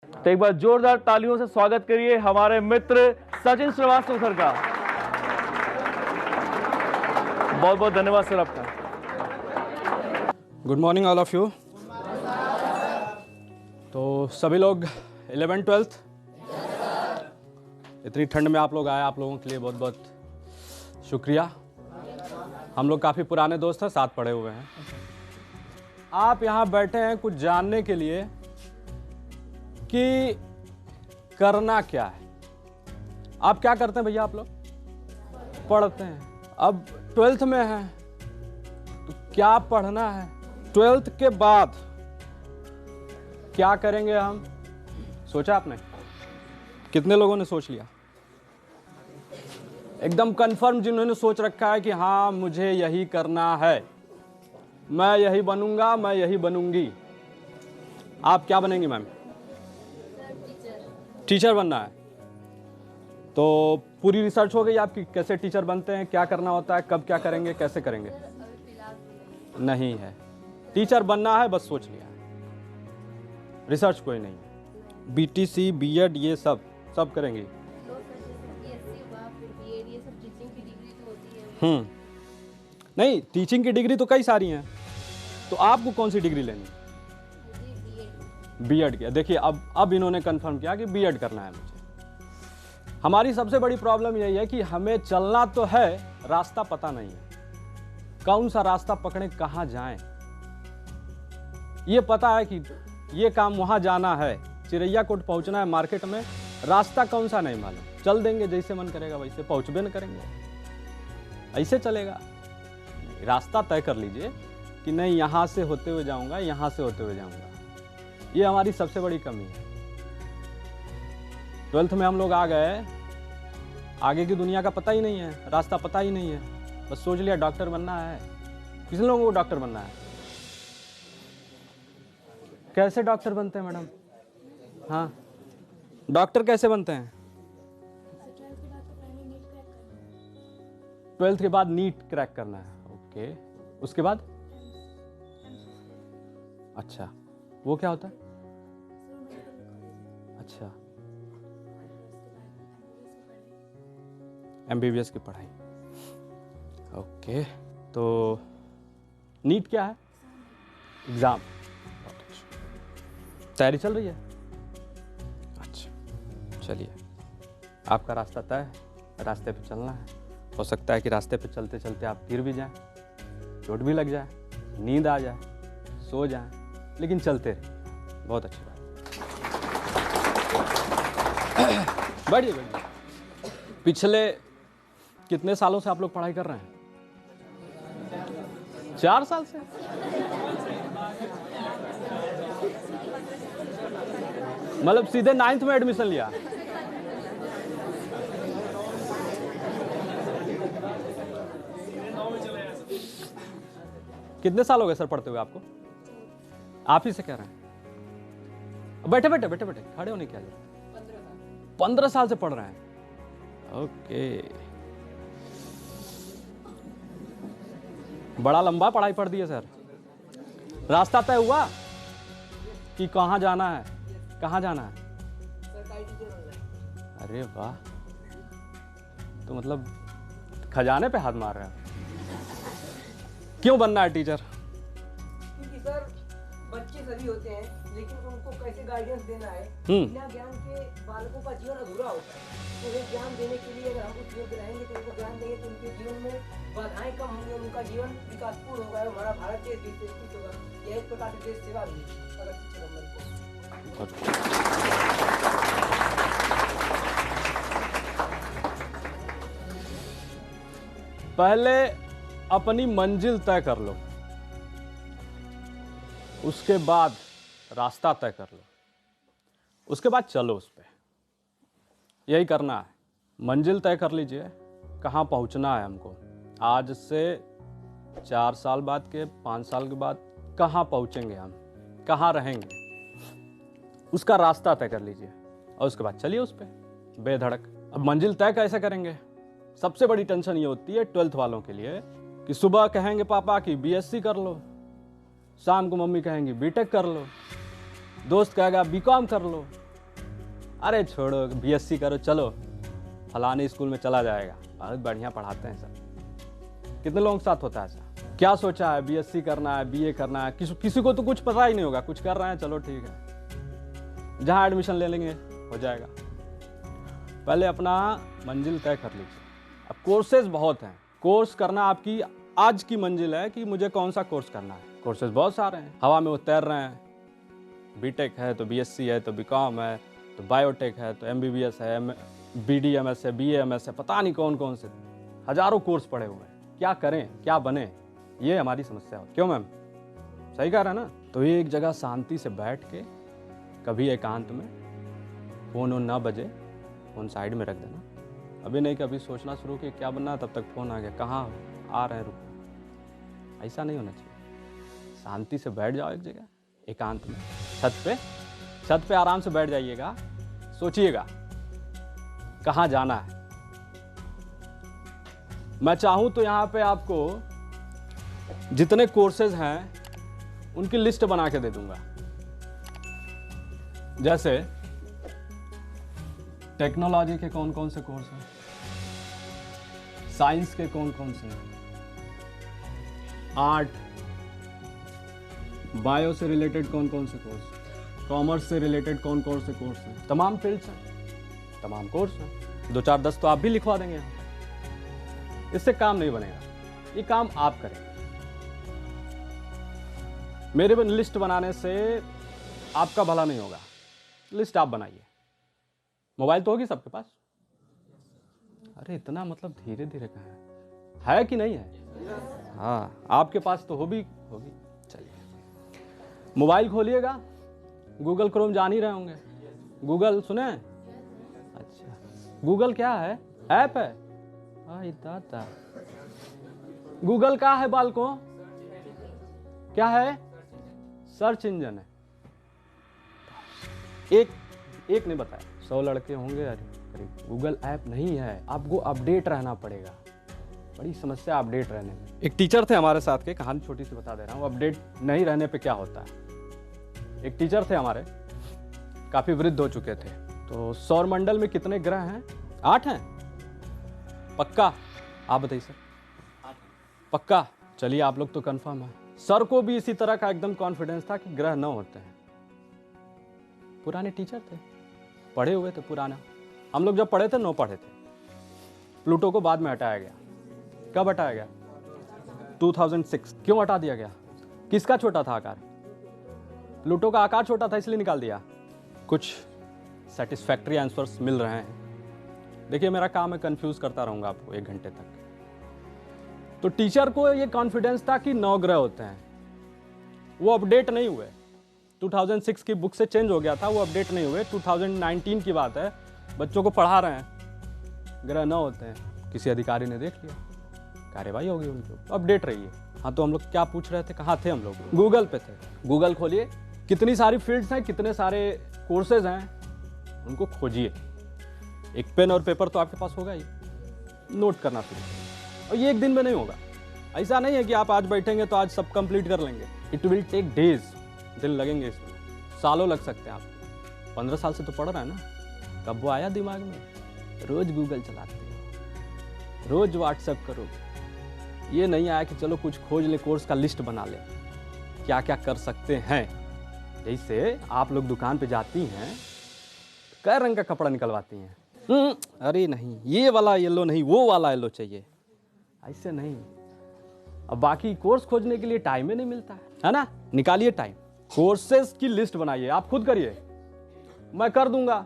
तो एक बार जोरदार तालियों से स्वागत करिए हमारे मित्र सचिन श्रीवास्तव सर का। बहुत बहुत धन्यवाद सर आपका। Good morning all of you. तो सभी लोग 11th-12th इतनी ठंड में आप लोग आए, आप लोगों के लिए बहुत बहुत शुक्रिया। हम लोग काफ़ी पुराने दोस्त हैं, साथ पढ़े हुए हैं। आप यहाँ बैठे हैं कुछ जानने के लिए कि करना क्या है। आप क्या करते हैं भैया? आप लोग पढ़ते हैं। अब 12th में हैं तो क्या पढ़ना है? 12th के बाद क्या करेंगे हम? सोचा आपने? कितने लोगों ने सोच लिया? एकदम कंफर्म जिन्होंने सोच रखा है कि हाँ मुझे यही करना है, मैं यही बनूंगा, मैं यही बनूंगी। आप क्या बनेंगी मैम? टीचर बनना है। तो पूरी रिसर्च हो गई आपकी, कैसे टीचर बनते हैं, क्या करना होता है, कब क्या करेंगे, कैसे करेंगे? नहीं है, टीचर बनना है, बस सोच लिया है, रिसर्च कोई नहीं है। बीटीसी, बीएड ये सब करेंगे। नहीं, टीचिंग की डिग्री तो कई सारी हैं, तो आपको कौन सी डिग्री लेनी? बीएड किया। देखिए अब इन्होंने कंफर्म किया कि बीएड करना है मुझे। हमारी सबसे बड़ी प्रॉब्लम यही है कि हमें चलना तो है, रास्ता पता नहीं है, कौन सा रास्ता पकड़े, कहाँ जाएं। ये पता है कि ये काम वहाँ जाना है, चिरैया कोट पहुँचना है मार्केट में, रास्ता कौन सा नहीं मालूम। चल देंगे जैसे मन करेगा वैसे, पहुँचबे न करेंगे, ऐसे चलेगा। रास्ता तय कर लीजिए कि नहीं यहाँ से होते हुए जाऊँगा, यहाँ से होते हुए जाऊँगा। ये हमारी सबसे बड़ी कमी है। 12th में हम लोग आ गए, आगे की दुनिया का पता ही नहीं है, रास्ता पता ही नहीं है, बस सोच लिया डॉक्टर बनना है। कितने लोगों को डॉक्टर बनना है? कैसे डॉक्टर बनते हैं मैडम? हाँ, डॉक्टर कैसे बनते हैं? 12th के बाद नीट क्रैक करना है। ओके, उसके बाद? अच्छा, वो क्या होता है? अच्छा, एमबीबीएस की पढ़ाई। ओके, तो नीट क्या है? एग्जाम। तैयारी चल रही है? अच्छा, चलिए, आपका रास्ता तय है, रास्ते पे चलना है। हो सकता है कि रास्ते पे चलते चलते आप गिर भी जाएं, चोट भी लग जाए, नींद आ जाए, सो जाएं, लेकिन चलते रहिए। बहुत अच्छी बात। बढ़िए बढ़िए। पिछले कितने सालों से आप लोग पढ़ाई कर रहे हैं? 4 साल से? मतलब सीधे 9th में एडमिशन लिया? कितने साल हो गए सर पढ़ते हुए आपको? आप ही से कह रहे हैं। बैठे बैठे बैठे बैठे, खड़े होने क्या जरूरत? 15 साल से पढ़ रहे हैं। ओके, बड़ा लंबा पढ़ाई पढ़ दी है सर। रास्ता तय हुआ कि कहाँ जाना है, कहाँ जाना है? अरे वाह, तो मतलब खजाने पे हाथ मार रहे हैं। क्यों बनना है टीचर? क्योंकि सर बच्चे सभी होते हैं, लेकिन उनको कैसे गाइडेंस देना है, बिना ज्ञान के बालकों का जीवन अधूरा होता है। तो वे ज्ञान देने के लिए अगर हम कुछ योग्य रहेंगे तो उनको ज्ञान देंगे तो उनके जीवन में बाधाएं कम होंगी, उनका जीवन विकासपूर्ण होगा, हमारा भारत देश विकसित होगा। यह एक प्रकार से देश सेवा भी है अगर शिक्षक बनने को। पहले अपनी मंजिल तय कर लो, उसके बाद रास्ता तय कर लो, उसके बाद चलो उस पे। यही करना है। मंजिल तय कर लीजिए, कहाँ पहुँचना है हमको। आज से 4 साल बाद के 5 साल के बाद कहाँ पहुँचेंगे हम, कहाँ रहेंगे, उसका रास्ता तय कर लीजिए और उसके बाद चलिए उस पे बेधड़क। अब मंजिल तय कैसे करेंगे? सबसे बड़ी टेंशन ये होती है 12th वालों के लिए कि सुबह कहेंगे पापा कि बीएससी कर लो, शाम को मम्मी कहेंगी बीटेक कर लो, दोस्त कहेगा बीकॉम कर लो, अरे छोड़ो, बीएससी करो, चलो फलाने स्कूल में चला जाएगा, बहुत बढ़िया पढ़ाते हैं सर। कितने लोगों के साथ होता है ऐसा? क्या सोचा है बीएससी करना है, बीए करना है, किसी को तो कुछ पता ही नहीं होगा, कुछ कर रहे हैं, चलो ठीक है, जहाँ एडमिशन ले लेंगे हो जाएगा। पहले अपना मंजिल तय कर लीजिए। अब कोर्सेज बहुत हैं, कोर्स करना आपकी आज की मंजिल है कि मुझे कौन सा कोर्स करना है। कोर्सेज बहुत सारे हैं, हवा में वो तैर रहे हैं। बीटेक है तो बीएससी है तो बीकॉम है तो बायोटेक है तो एमबीबीएस है, बीडीएमएस है, बीएएमएस है, पता नहीं कौन कौन से हजारों कोर्स पड़े हुए हैं। क्या करें, क्या बने, ये हमारी समस्या हो। क्यों मैम, सही कह रहा है ना? तो ये एक जगह शांति से बैठ के कभी एकांत में, फ़ोन ऑन ना बजे, फ़ोन साइड में रख देना। अभी नहीं कभी सोचना शुरू कि क्या बनना है, तब तक फ़ोन आ गया, कहाँ आ रहे हैं, रुको। ऐसा नहीं होना चाहिए। शांति से बैठ जाओ एक जगह एकांत में, छत पे आराम से बैठ जाइएगा, सोचिएगा कहाँ जाना है। मैं चाहूँ तो यहाँ पे आपको जितने कोर्सेज हैं उनकी लिस्ट बना के दे दूंगा। जैसे टेक्नोलॉजी के कौन कौन से कोर्स हैं, साइंस के कौन कौन से हैं, आर्ट, बायो से रिलेटेड कौन कौन से कोर्स, कॉमर्स से रिलेटेड कौन कौन से कोर्स हैं, तमाम फील्ड्स हैं, तमाम कोर्स हैं। 2-4-10 तो आप भी लिखवा देंगे यहाँ। इससे काम नहीं बनेगा, ये काम आप करें। मेरे लिस्ट बनाने से आपका भला नहीं होगा, लिस्ट आप बनाइए। मोबाइल तो होगी सबके पास? अरे इतना मतलब धीरे धीरे कहाँ है कि नहीं है? हाँ, आपके पास तो होगी। चलिए मोबाइल खोलिएगा, गूगल क्रोम जान ही रहे होंगे। गूगल सुने? अच्छा, गूगल क्या है? ऐप है? आई दादा, गूगल क्या है बालकों? क्या है? सर्च इंजन है। एक ने बताया, 100 लड़के होंगे अरे करीब। गूगल ऐप नहीं है, आपको अपडेट रहना पड़ेगा। बड़ी समस्या अपडेट रहने में। एक टीचर थे हमारे साथ के, कहानी छोटी सी बता दे रहा हूँ, अपडेट नहीं रहने पे क्या होता है। एक टीचर थे हमारे, काफी वृद्ध हो चुके थे। तो सौर मंडल में कितने ग्रह हैं? 8 हैं पक्का? आप बताइए सर। पक्का? चलिए आप लोग तो कंफर्म है। सर को भी इसी तरह का एकदम कॉन्फिडेंस था कि ग्रह 9 होते हैं। पुराने टीचर थे, पढ़े हुए थे पुराना। हम लोग जब पढ़े थे 9 पढ़े थे। प्लूटो को बाद में हटाया गया। कब हटाया गया? 2006। क्यों हटा दिया गया? किसका छोटा था आकार? प्लूटो का आकार छोटा था इसलिए निकाल दिया। कुछ सेटिस्फैक्टरी आंसर्स मिल रहे हैं। देखिए मेरा काम है कंफ्यूज करता रहूंगा आपको 1 घंटे तक। तो टीचर को ये कॉन्फिडेंस था कि 9 ग्रह होते हैं, वो अपडेट नहीं हुए। 2006 की बुक से चेंज हो गया था, वो अपडेट नहीं हुए। 2019 की बात है, बच्चों को पढ़ा रहे हैं, ग्रह 9 होते हैं। किसी अधिकारी ने देख लिया, कार्रवाई होगी उनके ऊपर, अपडेट रहिए। हाँ, तो हम लोग क्या पूछ रहे थे, कहाँ थे हम लोग? गूगल पे थे। गूगल खोलिए, कितनी सारी फील्ड्स हैं, कितने सारे कोर्सेज हैं, उनको खोजिए। एक पेन और पेपर तो आपके पास होगा ही, नोट करना शुरू करिए। और ये एक दिन में नहीं होगा। ऐसा नहीं है कि आप आज बैठेंगे तो आज सब कंप्लीट कर लेंगे। इट विल टेक डेज, दिन लगेंगे इसमें, सालों लग सकते हैं आपको। 15 साल से तो पढ़ रहा है ना, कब वो आया दिमाग में? रोज गूगल चलाते हो, रोज व्हाट्सएप करोगे। ये नहीं आया कि चलो कुछ खोज ले, कोर्स का लिस्ट बना ले, क्या क्या कर सकते हैं। जैसे आप लोग दुकान पे जाती हैं, कई रंग का कपड़ा निकलवाती हैं। अरे नहीं, ये वाला येलो नहीं, वो वाला येलो चाहिए, ऐसे नहीं। अब बाकी कोर्स खोजने के लिए टाइम ही नहीं मिलता है ना? निकालिए टाइम, कोर्सेज की लिस्ट बनाइए। आप खुद करिए, मैं कर दूंगा,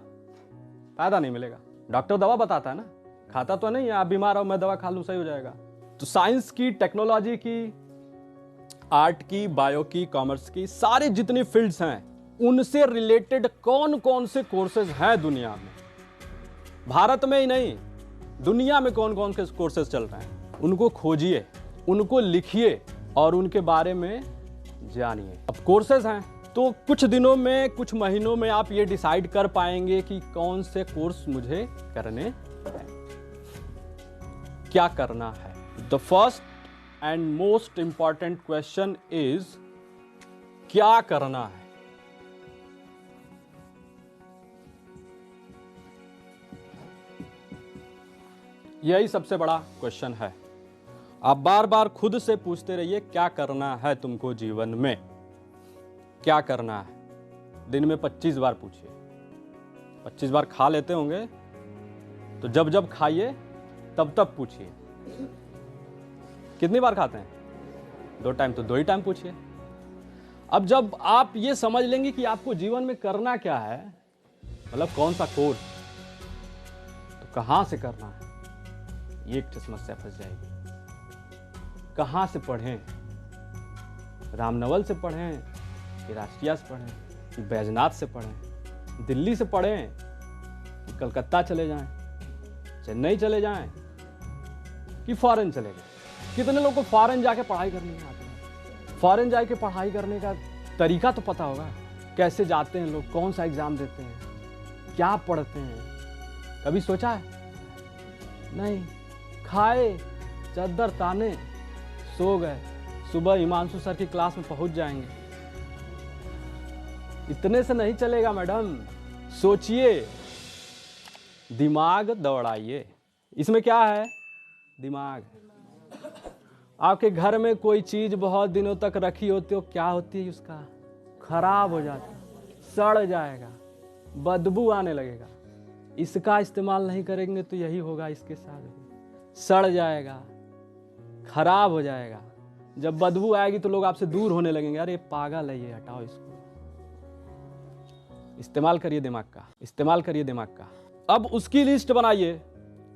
फायदा नहीं मिलेगा। डॉक्टर दवा बताता है ना, खाता तो नहीं है। आप बीमार हो, मैं दवा खा लूं, सही हो जाएगा। तो साइंस की, टेक्नोलॉजी की, आर्ट की, बायो की, कॉमर्स की, सारी जितनी फील्ड्स हैं, उनसे रिलेटेड कौन कौन से कोर्सेज हैं दुनिया में, भारत में ही नहीं दुनिया में कौन कौन से कोर्सेज चल रहे हैं, उनको खोजिए, उनको लिखिए और उनके बारे में जानिए। अब कोर्सेज हैं तो कुछ दिनों में, कुछ महीनों में आप ये डिसाइड कर पाएंगे कि कौन से कोर्स मुझे करने हैं, क्या करना है। The first and most important question is क्या करना है। यही सबसे बड़ा क्वेश्चन है। आप बार बार खुद से पूछते रहिए क्या करना है तुमको जीवन में, क्या करना है। दिन में 25 बार पूछिए। 25 बार खा लेते होंगे तो जब जब खाइए तब तब पूछिए। कितनी बार खाते हैं? 2 टाइम, तो 2 ही टाइम पूछिए। अब जब आप ये समझ लेंगे कि आपको जीवन में करना क्या है, मतलब कौन सा कोर्स, तो कहां से करना है, ये एक समस्या फंस जाएगी। कहां से पढ़ें? रामनवल से पढ़ें कि राष्ट्रीय से पढ़ें कि बैजनाथ से पढ़ें, दिल्ली से पढ़ें कि कलकत्ता चले जाएं, चेन्नई चले जाएं कि फॉरेन चले जाएं। कितने लोग को फॉरेन जाके पढ़ाई करनी है आती है? फॉरेन जाके पढ़ाई करने का तरीका तो पता होगा, कैसे जाते हैं लोग, कौन सा एग्जाम देते हैं, क्या पढ़ते हैं, कभी सोचा है? नहीं। खाए, चद्दर ताने, सो गए, सुबह हिमांशु सर की क्लास में पहुंच जाएंगे। इतने से नहीं चलेगा मैडम, सोचिए, दिमाग दौड़ाइए। इसमें क्या है? दिमाग। आपके घर में कोई चीज बहुत दिनों तक रखी होती हो, क्या होती है उसका? खराब हो जाता है, सड़ जाएगा, बदबू आने लगेगा। इसका इस्तेमाल नहीं करेंगे तो यही होगा इसके साथ भी, सड़ जाएगा, खराब हो जाएगा। जब बदबू आएगी तो लोग आपसे दूर होने लगेंगे, अरे पागल है ये, हटाओ इसको। इस्तेमाल करिए दिमाग का, इस्तेमाल करिए दिमाग का। अब उसकी लिस्ट बनाइए,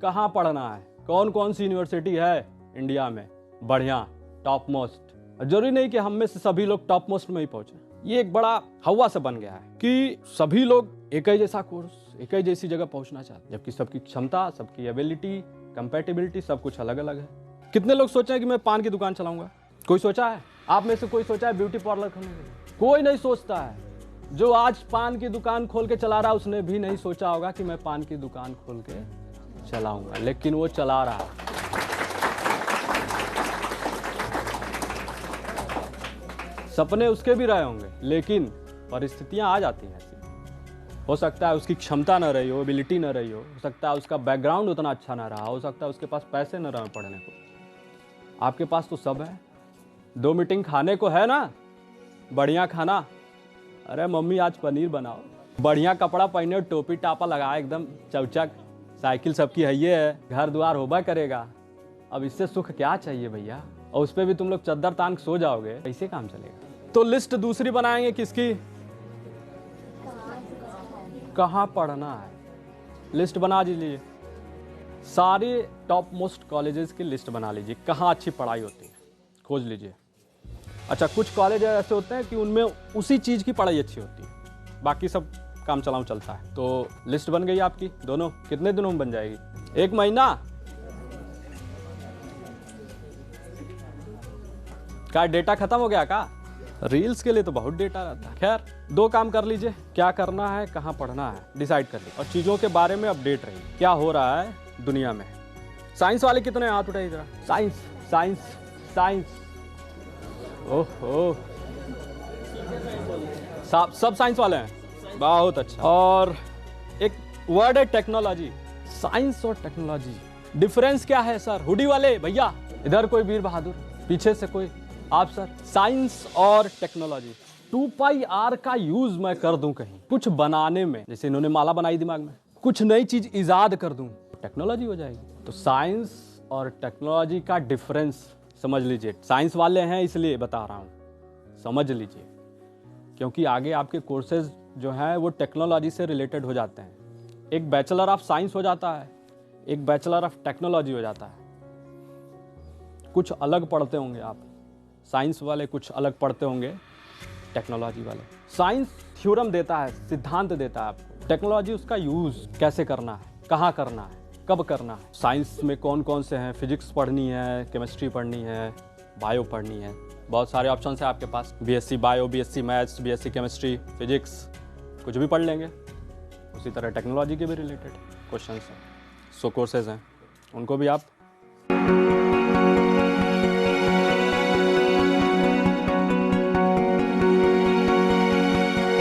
कहाँ पढ़ना है, कौन कौन सी यूनिवर्सिटी है इंडिया में बढ़िया, टॉप मोस्ट। जरूरी नहीं कि हम में से सभी लोग टॉप मोस्ट में ही पहुंचे। ये एक बड़ा हवा सा बन गया है कि सभी लोग एक ही जैसा कोर्स, एक ही जैसी जगह पहुंचना चाहते हैं, जबकि सबकी क्षमता, सबकी एबिलिटी, कंपैटिबिलिटी सब कुछ अलग अलग है। कितने लोग सोचे हैं कि मैं पान की दुकान चलाऊंगा? कोई सोचा है? आप में से कोई सोचा है ब्यूटी पार्लर खोलने के लिए? कोई नहीं सोचता है। जो आज पान की दुकान खोल के चला रहा है उसने भी नहीं सोचा होगा कि मैं पान की दुकान खोल के चलाऊंगा, लेकिन वो चला रहा है। सपने उसके भी रहे होंगे, लेकिन परिस्थितियां आ जाती हैं ऐसी। हो सकता है उसकी क्षमता न रही हो, एबिलिटी न रही हो सकता है उसका बैकग्राउंड उतना अच्छा ना रहा, हो सकता है उसके पास पैसे न रहे पढ़ने को। आपके पास तो सब है। 2 मीटिंग खाने को है ना, बढ़िया खाना, अरे मम्मी आज पनीर बनाओ, बढ़िया कपड़ा पहने, टोपी टापा लगाए, एकदम चौचक, साइकिल सबकी है, ये है, घर द्वार होबा करेगा। अब इससे सुख क्या चाहिए भैया? और उस पर भी तुम लोग चद्दर तान के सो जाओगे, कैसे काम चलेगा? तो लिस्ट दूसरी बनाएंगे किसकी? कहाँ पढ़ना है, लिस्ट बना लीजिए। सारे टॉप मोस्ट कॉलेजेस की लिस्ट बना लीजिए, कहाँ अच्छी पढ़ाई होती है खोज लीजिए। अच्छा, कुछ कॉलेज ऐसे होते हैं कि उनमें उसी चीज़ की पढ़ाई अच्छी होती है, बाकी सब काम चलाऊं चलता है। तो लिस्ट बन गई आपकी दोनों। कितने दिनों में बन जाएगी? 1 महीना? क्या डेटा खत्म हो गया का? रील्स के लिए तो बहुत डेटा रहता है। खैर, 2 काम कर लीजिए, क्या करना है, कहाँ पढ़ना है, डिसाइड कर लीजिए, और चीज़ों के बारे में अपडेट रहिए, क्या हो रहा है दुनिया में। साइंस वाले कितने हाथ उठाइए जरा। साइंस साइंस साइंस, ओहो, सब साइंस वाले हैं, बहुत अच्छा। और एक वर्ड है टेक्नोलॉजी। साइंस और टेक्नोलॉजी डिफरेंस क्या है सर? हुडी वाले भैया, इधर कोई वीर बहादुर, पीछे से कोई आप सर। साइंस और टेक्नोलॉजी, 2πr का यूज मैं कर दूं कहीं कुछ बनाने में, जैसे इन्होंने माला बनाई दिमाग में, कुछ नई चीज इजाद कर दूं, टेक्नोलॉजी हो जाएगी। तो साइंस और टेक्नोलॉजी का डिफरेंस समझ लीजिए। साइंस वाले हैं इसलिए बता रहा हूं, समझ लीजिए, क्योंकि आगे आपके कोर्सेज जो हैं वो टेक्नोलॉजी से रिलेटेड हो जाते हैं। एक बैचलर ऑफ साइंस हो जाता है, एक बैचलर ऑफ टेक्नोलॉजी हो जाता है। कुछ अलग पढ़ते होंगे आप, साइंस वाले कुछ अलग पढ़ते होंगे टेक्नोलॉजी वाले। साइंस थ्योरम देता है, सिद्धांत देता है आपको, टेक्नोलॉजी उसका यूज कैसे करना है, कहाँ करना है, कब करना है। साइंस में कौन कौन से हैं? फिजिक्स पढ़नी है, केमिस्ट्री पढ़नी है, बायो पढ़नी है, बहुत सारे ऑप्शन है आपके पास। BSc bio, BSc maths, BSc chemistry, physics, कुछ भी पढ़ लेंगे। उसी तरह टेक्नोलॉजी के भी रिलेटेड क्वेश्चन हैं, सो कोर्सेज हैं, उनको भी आप